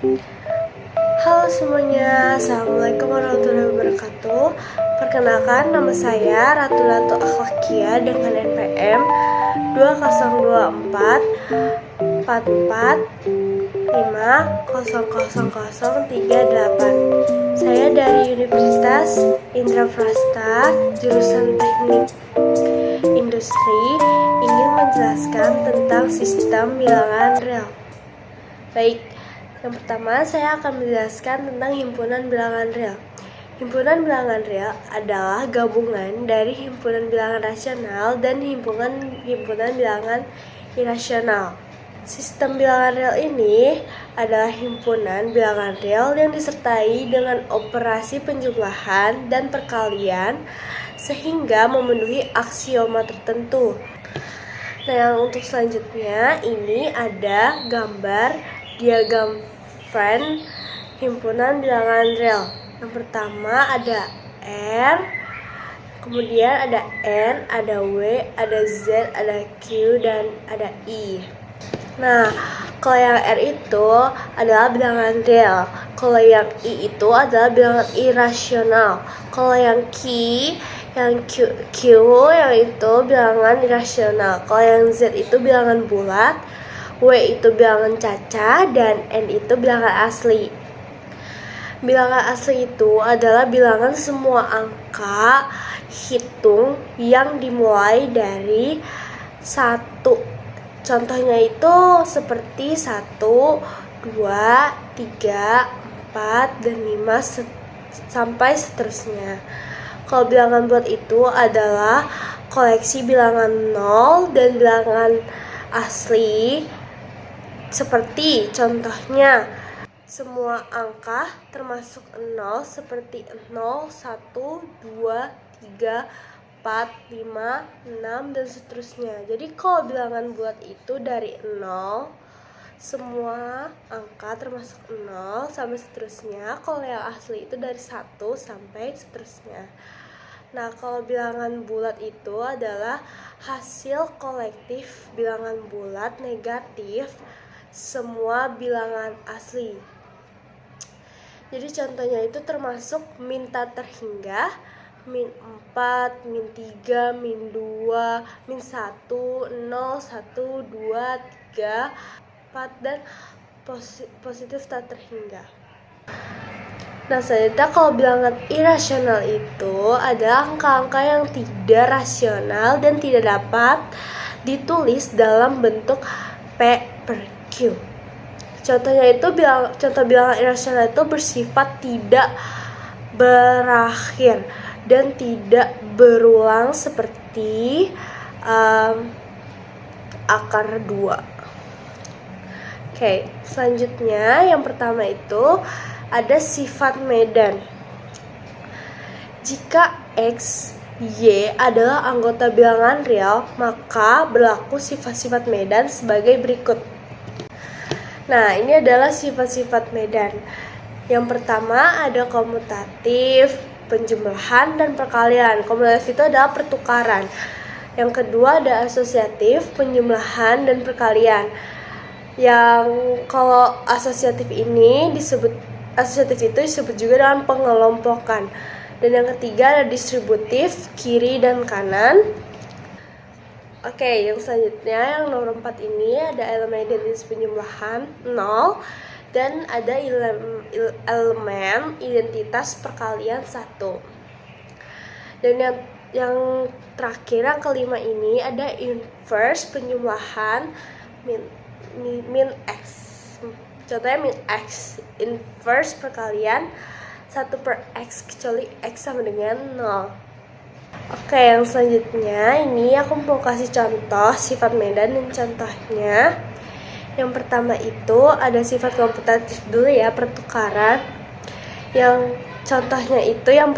Halo semuanya, Assalamualaikum warahmatullahi wabarakatuh. Perkenalkan, nama saya Ratu Akhlakia dengan NPM 2024 44 50038. Saya dari Universitas Indraprasta, jurusan Teknik Industri, ingin menjelaskan tentang sistem bilangan real. Baik, yang pertama saya akan menjelaskan tentang himpunan bilangan real. Himpunan bilangan real adalah gabungan dari himpunan bilangan rasional dan himpunan bilangan irasional. Sistem bilangan real ini adalah himpunan bilangan real yang disertai dengan operasi penjumlahan dan perkalian sehingga memenuhi aksioma tertentu. Nah, yang untuk selanjutnya ini ada gambar diagram Venn himpunan bilangan real. Yang pertama ada R, kemudian ada N, ada W, ada Z, ada Q, dan ada I. Nah, kalau yang R itu adalah bilangan real, kalau yang I itu adalah bilangan irasional, kalau yang Q yang itu bilangan irasional, kalau yang Z itu bilangan bulat, W itu bilangan caca, dan N itu bilangan asli. Bilangan asli itu adalah bilangan semua angka hitung yang dimulai dari 1. Contohnya itu seperti 1, 2, 3, 4, dan 5 sampai seterusnya. Kalau bilangan bulat itu adalah koleksi bilangan 0 dan bilangan asli. Seperti contohnya semua angka termasuk 0 seperti 0, 1, 2, 3, 4, 5, 6, dan seterusnya. Jadi kalau bilangan bulat itu dari 0, semua angka termasuk 0 sampai seterusnya. Kalau yang asli itu dari 1 sampai seterusnya. Nah, kalau bilangan bulat itu adalah hasil kolektif bilangan bulat negatif semua bilangan asli. Jadi contohnya itu termasuk min tak terhingga, min 4, min 3, min 2, min 1, 0, 1, 2, 3, 4, dan positif tak terhingga. Nah, selanjutnya kalau bilangan irasional itu adalah angka-angka yang tidak rasional dan tidak dapat ditulis dalam bentuk P per Q. Contohnya itu contoh bilangan irasional itu bersifat tidak berakhir dan tidak berulang seperti akar 2. Oke, selanjutnya yang pertama itu ada sifat medan. Jika X, Y adalah anggota bilangan real, maka berlaku sifat-sifat medan sebagai berikut. Nah, ini adalah sifat-sifat medan. Yang pertama ada komutatif, penjumlahan, dan perkalian. Komutatif itu adalah pertukaran. Yang kedua ada asosiatif, penjumlahan, dan perkalian. Yang kalau asosiatif itu disebut juga dengan pengelompokan. Dan yang ketiga ada distributif, kiri dan kanan. Oke, yang selanjutnya yang nomor 4 ini ada elemen identitas penjumlahan 0 dan ada elemen identitas perkalian 1. Dan yang terakhir yang kelima ini ada inverse penjumlahan min X. Contohnya min X, inverse perkalian 1 per X kecuali X sama dengan 0. Oke, yang selanjutnya ini aku mau kasih contoh sifat medan dan contohnya. Yang pertama itu ada sifat komputatif dulu ya, pertukaran. Yang contohnya itu yang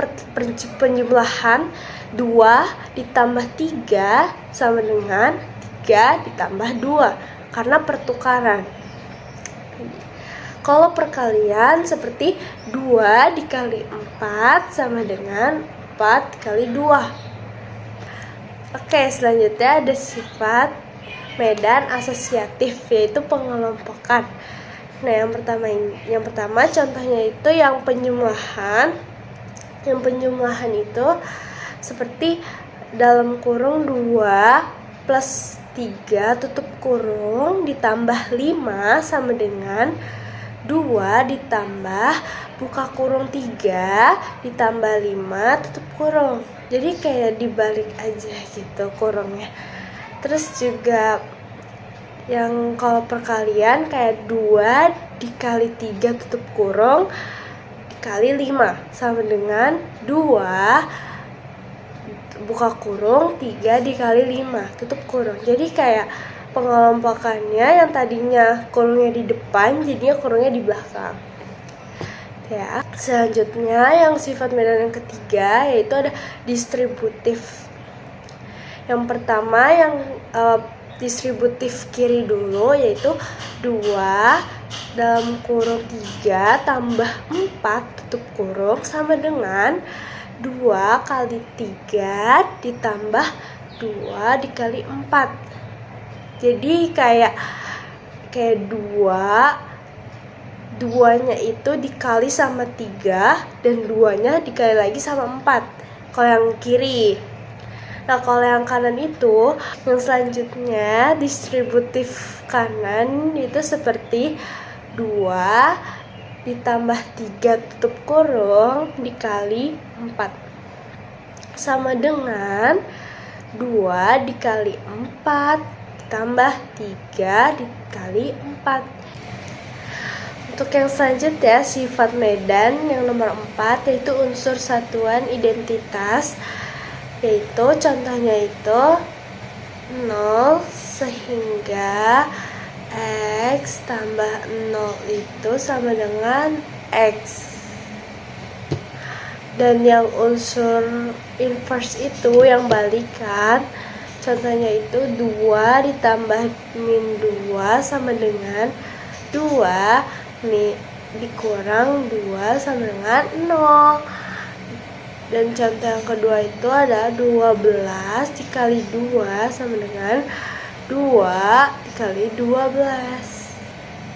penjumlahan 2 ditambah 3 sama dengan 3 ditambah 2 karena pertukaran. Kalau perkalian seperti 2 dikali 4 sama dengan 4 kali 2. Oke, selanjutnya ada sifat medan asosiatif, yaitu pengelompokan. Nah, yang pertama contohnya itu yang penjumlahan. Yang penjumlahan itu seperti dalam kurung 2 plus 3 tutup kurung ditambah 5 sama dengan 2 ditambah buka kurung 3 ditambah 5 tutup kurung. Jadi kayak dibalik aja gitu kurungnya. Terus juga yang kalau perkalian kayak 2 dikali 3 tutup kurung dikali 5 sama dengan 2 buka kurung 3 dikali 5 tutup kurung. Jadi kayak pengelompokannya yang tadinya kurungnya di depan jadinya kurungnya di belakang. Ya, selanjutnya yang sifat medan yang ketiga yaitu ada distributif. Yang pertama yang distributif kiri dulu yaitu 2 dalam kurung 3 tambah 4 tutup kurung sama dengan 2 kali 3 ditambah 2 dikali 4. Jadi kayak 2-nya itu dikali sama 3 dan 2-nya dikali lagi sama 4 kalau yang kiri. Nah, kalau yang kanan itu, yang selanjutnya distributif kanan itu seperti 2 ditambah 3 tutup kurung dikali 4 sama dengan 2 dikali 4 ditambah 3 dikali 4. Untuk yang selanjutnya sifat medan yang nomor 4 yaitu unsur satuan identitas, yaitu contohnya itu 0 sehingga X tambah 0 itu sama dengan X. Dan yang unsur inverse itu yang balikan, contohnya itu 2 ditambah min 2 sama dengan 2 dikurang 2 sama dengan 0. Dan contoh yang kedua itu ada 12 dikali 2 sama dengan 2 dikali 12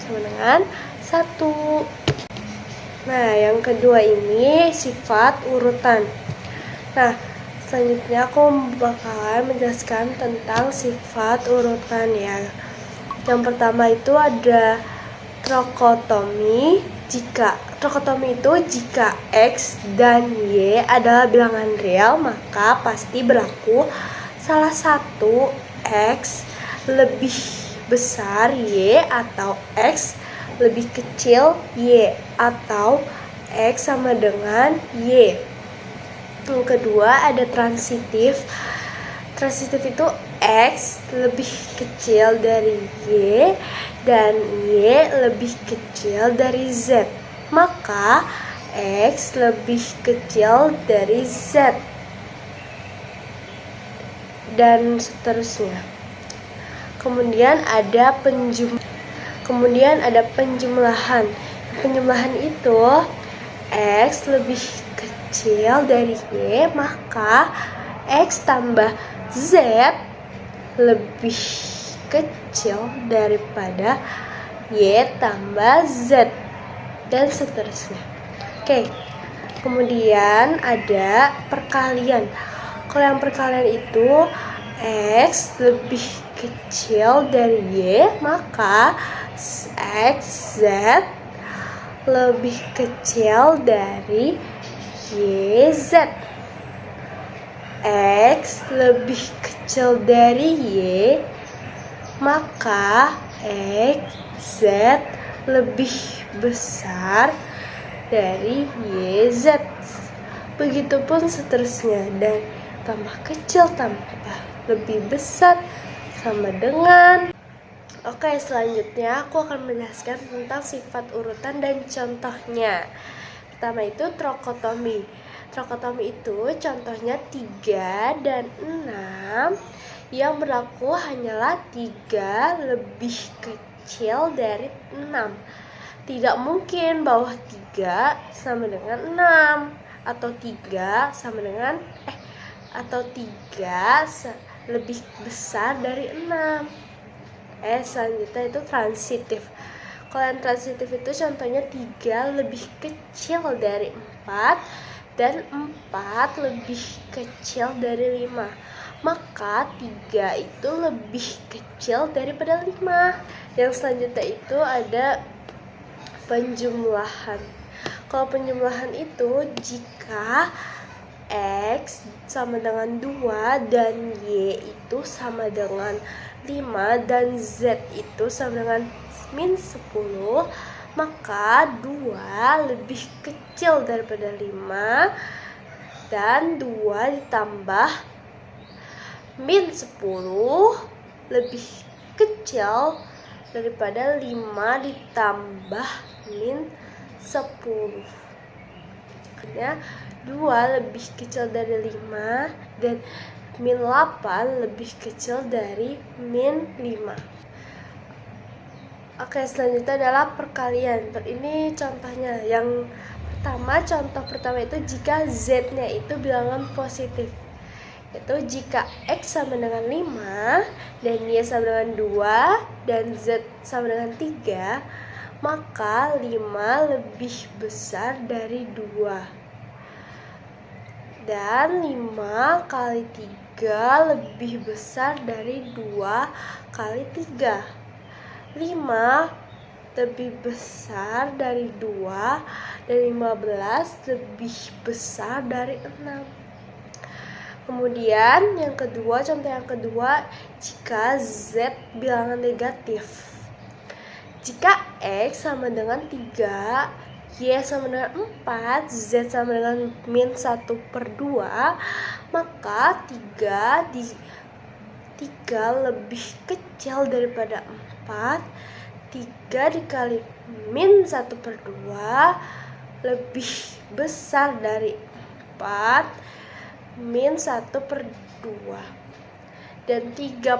sama dengan 1. Nah, yang kedua ini sifat urutan. Nah, selanjutnya aku bakalan menjelaskan tentang sifat urutan ya. Yang pertama itu ada trokotomi. Trokotomi itu jika X dan Y adalah bilangan real, maka pasti berlaku salah satu X lebih besar Y atau X lebih kecil Y atau X sama dengan Y. Yang kedua ada transitif. Transitif itu X lebih kecil dari Y dan Y lebih kecil dari Z, maka X lebih kecil dari Z dan seterusnya. Kemudian ada penjumlahan. Penjumlahan itu X lebih kecil dari Y, maka X tambah Z lebih kecil daripada Y tambah Z dan seterusnya. Oke. Kemudian ada perkalian. Kalau yang perkalian itu X lebih kecil dari Y, maka X Z lebih kecil dari YZ. X lebih kecil dari Y, maka X Z lebih besar dari YZ. Begitupun seterusnya, dan tambah kecil tambah lebih besar sama dengan. Oke, selanjutnya aku akan menjelaskan tentang sifat urutan dan contohnya. Pertama itu trokotomi. Trokotomi itu contohnya 3 dan 6 yang berlaku hanyalah 3 lebih kecil dari 6. Tidak mungkin bahwa 3 sama dengan 6 atau 3 sama dengan atau 3 lebih besar dari 6. Selanjutnya itu transitif. Kalau yang transitif itu contohnya 3 lebih kecil dari 4 dan 4 lebih kecil dari 5. Maka 3 itu lebih kecil daripada 5. Yang selanjutnya itu ada penjumlahan. Kalau penjumlahan itu jika X sama dengan 2 dan Y itu sama dengan 5 dan Z itu sama dengan min 10, maka 2 lebih kecil daripada 5 dan 2 ditambah min 10 lebih kecil daripada 5 ditambah min 10. Artinya 2 lebih kecil dari 5 dan min 8 lebih kecil dari min 5. Oke, selanjutnya adalah perkalian. Ini contohnya. Yang pertama, contoh pertama itu jika Z-nya itu bilangan positif. Itu jika X sama dengan 5 dan Y sama dengan 2 dan Z sama dengan 3, maka 5 lebih besar dari 2. Dan 5 kali 3 lebih besar dari 2 kali 3. 5 lebih besar dari 2 dan 15 lebih besar dari 6. Kemudian yang kedua, contoh yang kedua, jika Z bilangan negatif. Jika X sama dengan 3, Y sama dengan 4, Z sama dengan min 1/2, maka 3 lebih kecil daripada 4. 3 dikali min 1/2 lebih besar dari 4 min 1/2. Dan 3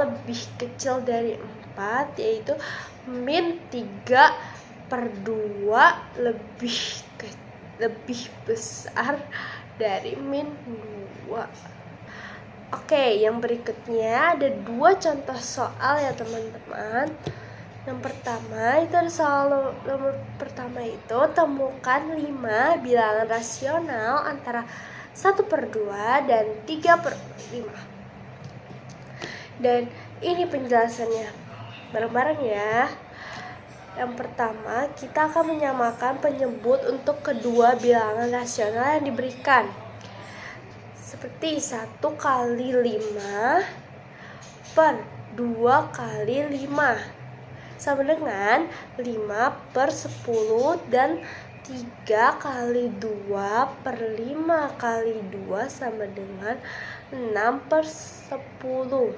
lebih kecil dari 4, yaitu min 3/2 lebih besar dari min 2. Oke, yang berikutnya ada 2 contoh soal ya teman-teman. Yang pertama itu ada soal nomor pertama itu temukan 5 bilangan rasional antara 1/2 dan 3/5. Dan ini penjelasannya bareng-bareng ya. Yang pertama, kita akan menyamakan penyebut untuk kedua bilangan rasional yang diberikan. Seperti 1 kali 5 per 2 kali 5 sama dengan 5/10 dan 3 kali 2 per 5 kali 2 sama dengan 6/10.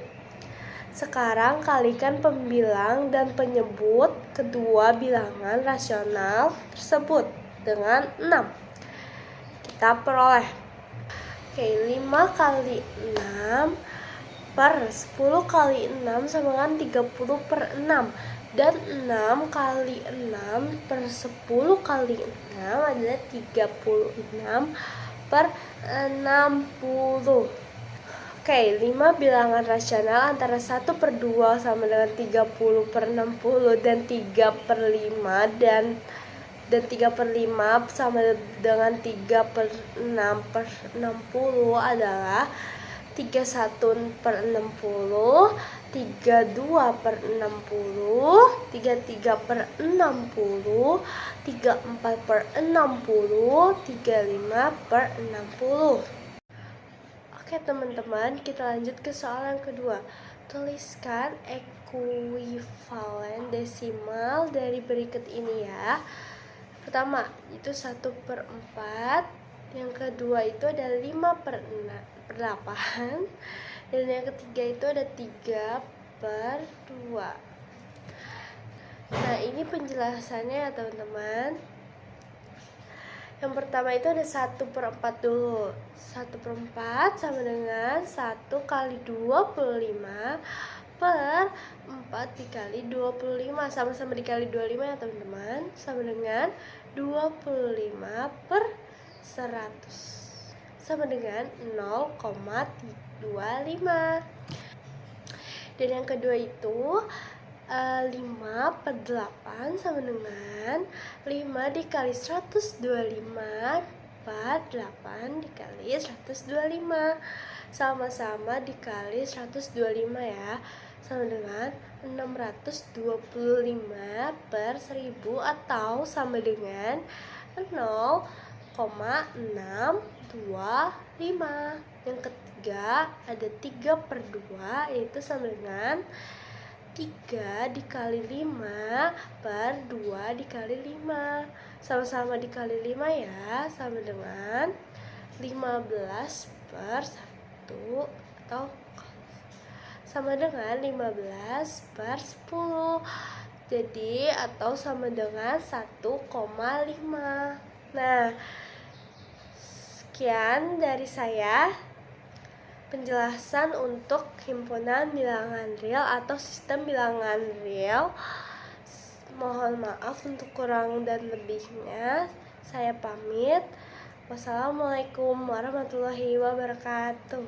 Sekarang kalikan pembilang dan penyebut kedua bilangan rasional tersebut dengan 6. Kita peroleh 5 kali 6 per 10 kali 6 sama dengan 30/6. Dan 6 kali 6 per 10 kali 6 adalah 36/60. 5 bilangan rasional antara 1/2 sama dengan 30/60 dan 3/5 dan 3/5 sama dengan 3/6/60 adalah 31/60, 32/60, 33/60, 34/60, 35/60. Oke teman-teman, kita lanjut ke soal yang kedua. Tuliskan ekuivalen desimal dari berikut ini ya. Pertama, itu 1/4. Yang kedua itu ada 5/8. Dan yang ketiga itu ada 3/2. Nah, ini penjelasannya ya teman-teman. Yang pertama itu ada 1/4 dulu. 1/4 sama dengan 1 kali 25 per 4 dikali 25. Sama-sama dikali 25 ya teman-teman. Sama dengan 25/100. Sama dengan 0,25. Dan yang kedua itu 5 per 8 sama dengan 5 dikali 125 per 8 dikali 125. Sama-sama dikali 125 ya. Sama dengan 625 per 1000 atau sama dengan 0,625. Yang ketiga ada 3 per 2 yaitu sama dengan 3 dikali 5 per 2 dikali 5. Sama-sama dikali 5 ya, sama dengan 15 per 1 atau sama dengan 15 per 10. Jadi atau sama dengan 1,5. Nah, sekian dari saya penjelasan untuk himpunan bilangan real atau sistem bilangan real. Mohon maaf untuk kurang dan lebihnya. Saya pamit. Wassalamualaikum warahmatullahi wabarakatuh.